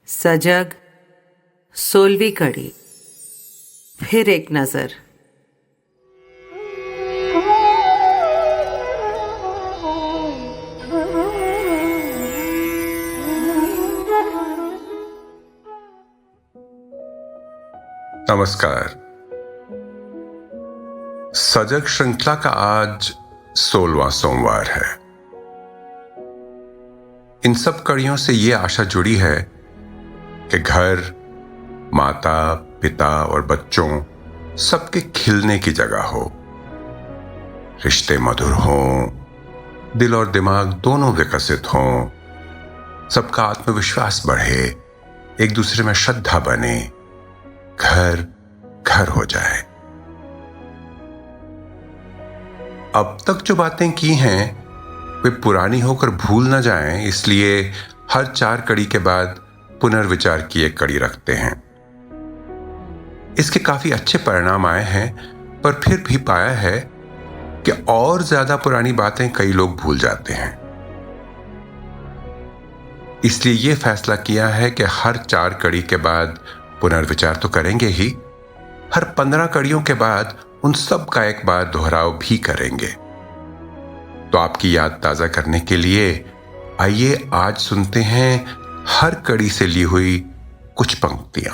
सजग 16वीं कड़ी। फिर एक नजर। नमस्कार। सजग श्रृंखला का आज 16वां सोमवार है। इन सब कड़ियों से ये आशा जुड़ी है कि घर, माता, पिता और बच्चों सबके खिलने की जगह हो, रिश्ते मधुर हों, दिल और दिमाग दोनों विकसित हों, सबका आत्मविश्वास बढ़े, एक दूसरे में श्रद्धा बने, घर घर हो जाए। अब तक जो बातें की हैं वे पुरानी होकर भूल न जाएं, इसलिए हर 4 कड़ी के बाद पुनर्विचार की एक कड़ी रखते हैं। इसके काफी अच्छे परिणाम आए हैं, पर फिर भी पाया है कि और ज्यादा पुरानी बातें कई लोग भूल जाते हैं। इसलिए यह फैसला किया है कि हर 4 कड़ी के बाद पुनर्विचार तो करेंगे ही, हर 15 कड़ियों के बाद उन सब का एक बार दोहराव भी करेंगे। तो आपकी याद ताजा करने के लिए आइए आज सुनते हैं हर कड़ी से ली हुई कुछ पंक्तियां।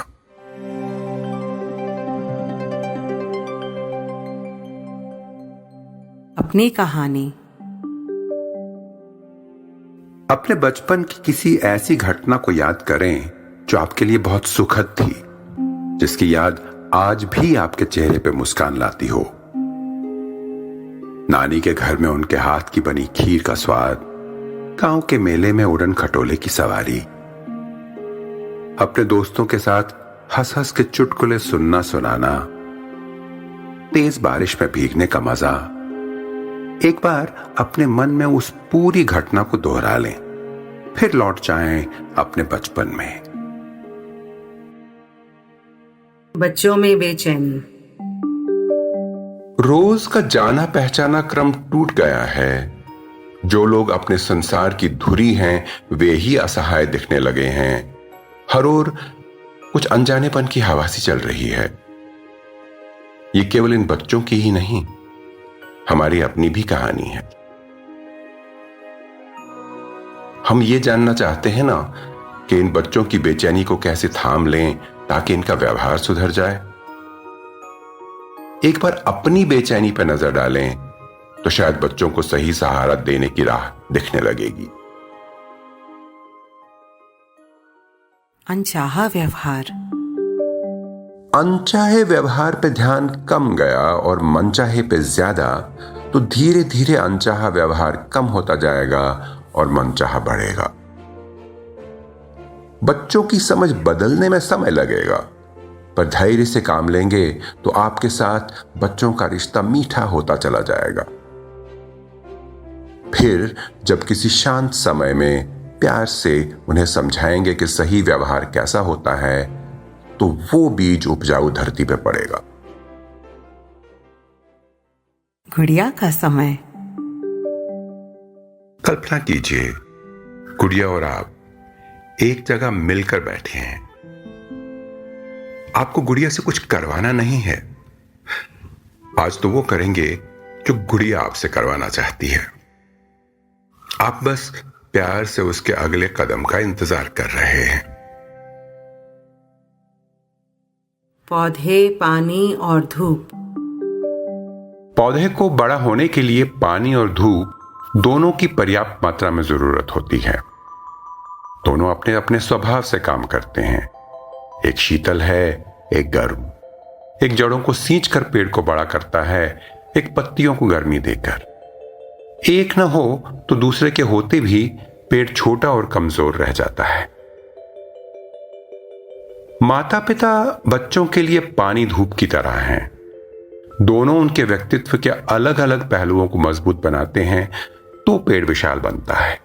अपनी कहानी। अपने बचपन की किसी ऐसी घटना को याद करें जो आपके लिए बहुत सुखद थी, जिसकी याद आज भी आपके चेहरे पे मुस्कान लाती हो। नानी के घर में उनके हाथ की बनी खीर का स्वाद, गांव के मेले में उड़न खटोले की सवारी, अपने दोस्तों के साथ हंस हंस के चुटकुले सुनना सुनाना, तेज बारिश में भीगने का मजा। एक बार अपने मन में उस पूरी घटना को दोहरा लें, फिर लौट जाएं अपने बचपन में। बच्चों में बेचैनी। रोज का जाना पहचाना क्रम टूट गया है। जो लोग अपने संसार की धुरी हैं वे ही असहाय दिखने लगे हैं। हर ओर कुछ अनजानेपन की हवा सी चल रही है। ये केवल इन बच्चों की ही नहीं, हमारी अपनी भी कहानी है। हम ये जानना चाहते हैं ना कि इन बच्चों की बेचैनी को कैसे थाम लें ताकि इनका व्यवहार सुधर जाए। एक बार अपनी बेचैनी पर नजर डालें तो शायद बच्चों को सही सहारा देने की राह दिखने लगेगी। अनचाहा व्यवहार। अनचाहे व्यवहार पे ध्यान कम गया और मनचाहे पे ज्यादा, तो धीरे धीरे अनचाहा व्यवहार कम होता जाएगा और मनचाहा बढ़ेगा। बच्चों की समझ बदलने में समय लगेगा, पर धैर्य से काम लेंगे तो आपके साथ बच्चों का रिश्ता मीठा होता चला जाएगा। फिर जब किसी शांत समय में प्यार से उन्हें समझाएंगे कि सही व्यवहार कैसा होता है, तो वो बीज उपजाऊ धरती पे पड़ेगा। गुड़िया का समय। कल्पना कीजिए, गुड़िया और आप एक जगह मिलकर बैठे हैं। आपको गुड़िया से कुछ करवाना नहीं है। आज तो वो करेंगे जो गुड़िया आपसे करवाना चाहती है। आप बस प्यार से उसके अगले कदम का इंतजार कर रहे हैं। पौधे, पानी और धूप। पौधे को बड़ा होने के लिए पानी और धूप दोनों की पर्याप्त मात्रा में जरूरत होती है। दोनों अपने अपने स्वभाव से काम करते हैं। एक शीतल है, एक गर्म। एक जड़ों को सींचकर पेड़ को बड़ा करता है, एक पत्तियों को गर्मी देकर। एक न हो तो दूसरे के होते भी पेड़ छोटा और कमजोर रह जाता है। माता पिता बच्चों के लिए पानी धूप की तरह हैं। दोनों उनके व्यक्तित्व के अलग अलग पहलुओं को मजबूत बनाते हैं तो पेड़ विशाल बनता है।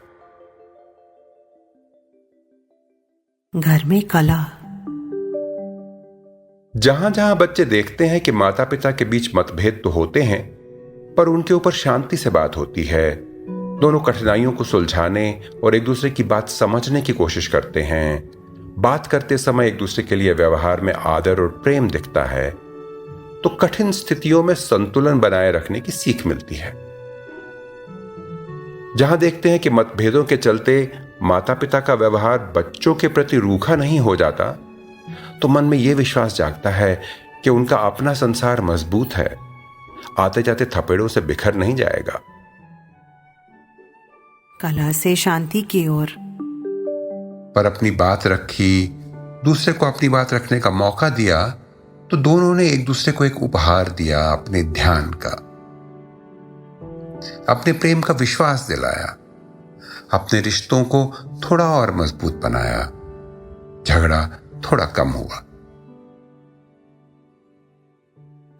घर में कला। जहां जहां बच्चे देखते हैं कि माता पिता के बीच मतभेद तो होते हैं, पर उनके ऊपर शांति से बात होती है, दोनों कठिनाइयों को सुलझाने और एक दूसरे की बात समझने की कोशिश करते हैं, बात करते समय एक दूसरे के लिए व्यवहार में आदर और प्रेम दिखता है, तो कठिन स्थितियों में संतुलन बनाए रखने की सीख मिलती है। जहां देखते हैं कि मतभेदों के चलते माता पिता का व्यवहार बच्चों के प्रति रूखा नहीं हो जाता, तो मन में यह विश्वास जागता है कि उनका अपना संसार मजबूत है, आते जाते थपेड़ों से बिखर नहीं जाएगा। कला से शांति की ओर। पर अपनी बात रखी, दूसरे को अपनी बात रखने का मौका दिया, तो दोनों ने एक दूसरे को एक उपहार दिया, अपने ध्यान का, अपने प्रेम का विश्वास दिलाया, अपने रिश्तों को थोड़ा और मजबूत बनाया, झगड़ा थोड़ा कम हुआ।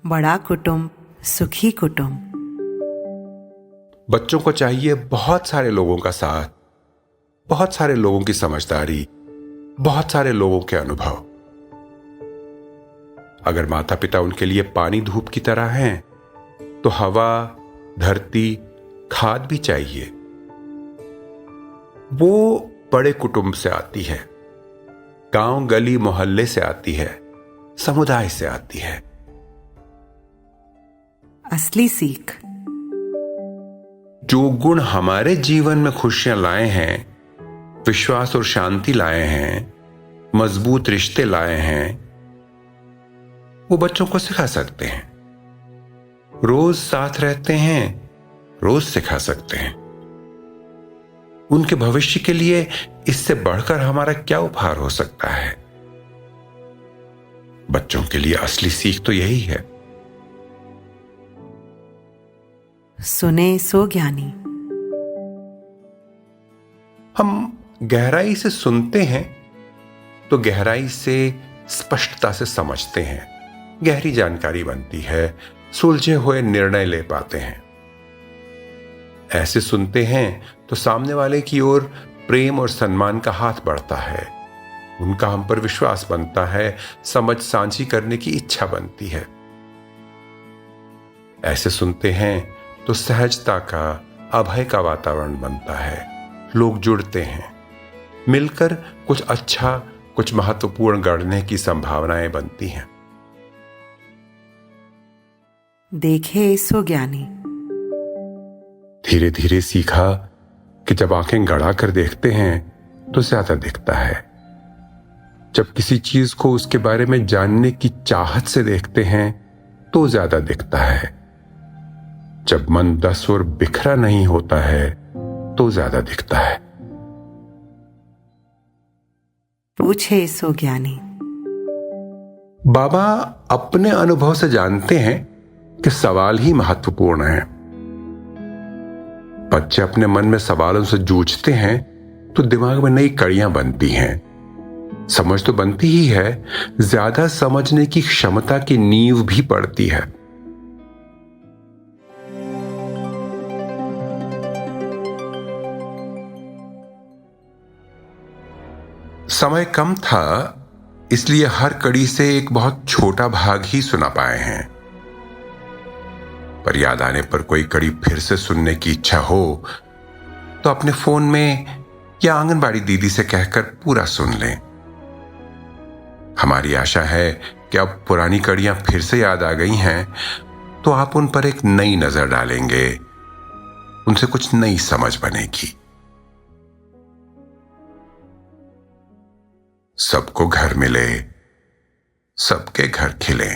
बड़ा कुटुंब सुखी कुटुंब। बच्चों को चाहिए बहुत सारे लोगों का साथ, बहुत सारे लोगों की समझदारी, बहुत सारे लोगों के अनुभव। अगर माता पिता उनके लिए पानी धूप की तरह हैं, तो हवा, धरती, खाद भी चाहिए। वो बड़े कुटुंब से आती है, गांव गली मोहल्ले से आती है, समुदाय से आती है। असली सीख। जो गुण हमारे जीवन में खुशियां लाए हैं, विश्वास और शांति लाए हैं, मजबूत रिश्ते लाए हैं, वो बच्चों को सिखा सकते हैं। रोज साथ रहते हैं, रोज सिखा सकते हैं। उनके भविष्य के लिए इससे बढ़कर हमारा क्या उपहार हो सकता है? बच्चों के लिए असली सीख तो यही है। सुने सो ज्ञानी। हम गहराई से सुनते हैं तो गहराई से स्पष्टता से समझते हैं, गहरी जानकारी बनती है, सुलझे हुए निर्णय ले पाते हैं। ऐसे सुनते हैं तो सामने वाले की ओर प्रेम और सम्मान का हाथ बढ़ता है, उनका हम पर विश्वास बनता है, समझ साझी करने की इच्छा बनती है। ऐसे सुनते हैं तो सहजता का, अभय का वातावरण बनता है, लोग जुड़ते हैं, मिलकर कुछ अच्छा, कुछ महत्वपूर्ण गढ़ने की संभावनाएं बनती हैं। देखे सो ज्ञानी। धीरे धीरे सीखा कि जब आंखें गड़ा कर देखते हैं तो ज्यादा दिखता है। जब किसी चीज को उसके बारे में जानने की चाहत से देखते हैं तो ज्यादा दिखता है। जब मन 10 और बिखरा नहीं होता है तो ज्यादा दिखता है। पूछे सो ज्ञानी। बाबा अपने अनुभव से जानते हैं कि सवाल ही महत्वपूर्ण है। बच्चे अपने मन में सवालों से जूझते हैं तो दिमाग में नई कड़ियां बनती हैं। समझ तो बनती ही है, ज्यादा समझने की क्षमता की नींव भी पड़ती है। समय कम था, इसलिए हर कड़ी से एक बहुत छोटा भाग ही सुना पाए हैं। पर याद आने पर कोई कड़ी फिर से सुनने की इच्छा हो तो अपने फोन में या आंगनबाड़ी दीदी से कहकर पूरा सुन लें। हमारी आशा है कि अब पुरानी कड़ियां फिर से याद आ गई हैं तो आप उन पर एक नई नजर डालेंगे, उनसे कुछ नई समझ बनेगी। सबको घर मिले, सबके घर खिले।